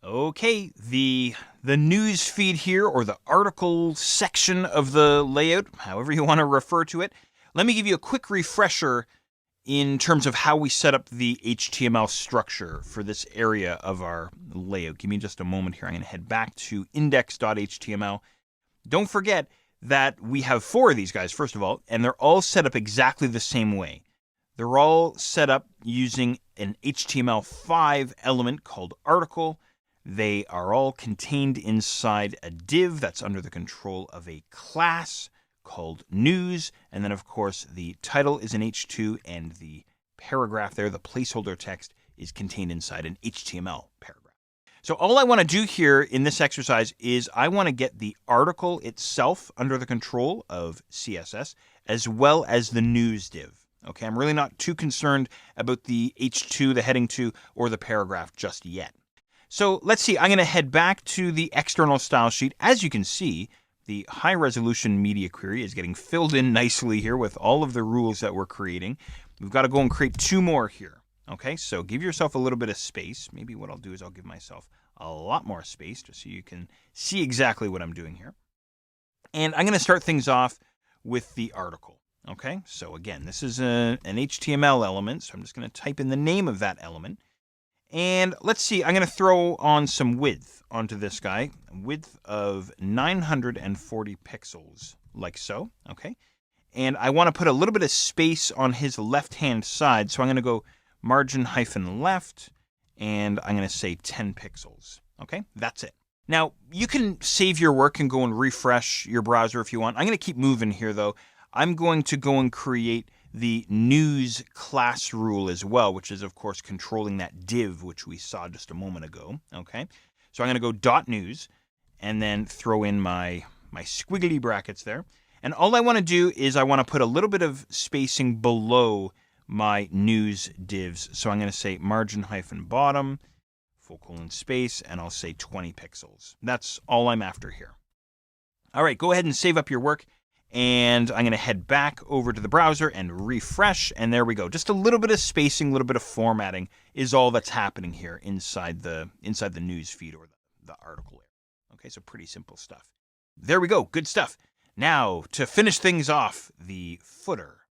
Okay, the news feed here, or the article section of the layout, however you want to refer to it. Let me give you a quick refresher in terms of how we set up the HTML structure for this area of our layout. Give me just a moment here. I'm going to head back to index.html. Don't forget that we have 4 of these guys, first of all, and they're all set up exactly the same way. They're all set up using an HTML5 element called article. They are all contained inside a div that's under the control of a class called news. And then, of course, the title is an H2, and the paragraph there, the placeholder text, is contained inside an HTML paragraph. So all I want to do here in this exercise is I want to get the article itself under the control of CSS, as well as the news div. Okay, I'm really not too concerned about the H2, the heading 2, or the paragraph just yet. So let's see, I'm going to head back to the external style sheet. As you can see, the high resolution media query is getting filled in nicely here with all of the rules that we're creating. We've got to go and create 2 more here. Okay, so give yourself a little bit of space. Maybe what I'll do is I'll give myself a lot more space just so you can see exactly what I'm doing here. And I'm going to start things off with the article. Okay, so again, this is an HTML element, so I'm just going to type in the name of that element. And let's see, I'm going to throw on some width onto this guy. Width of 940 pixels, like so. Okay. And I want to put a little bit of space on his left-hand side. So I'm going to go margin-left, and I'm going to say 10 pixels. Okay, that's it. Now, you can save your work and go and refresh your browser if you want. I'm going to keep moving here, though. I'm going to go and create the news class rule as well, which is, of course, controlling that div, which we saw just a moment ago. Okay, so I'm going to go .news and then throw in my squiggly brackets there. And all I want to do is I want to put a little bit of spacing below my news divs. So I'm going to say margin-bottom, full colon space, and I'll say 20 pixels. That's all I'm after here. All right, go ahead and save up your work. And I'm going to head back over to the browser and refresh. And there we go. Just a little bit of spacing, a little bit of formatting is all that's happening here inside the news feed or the article area. Okay, so pretty simple stuff. There we go. Good stuff. Now, to finish things off, the footer.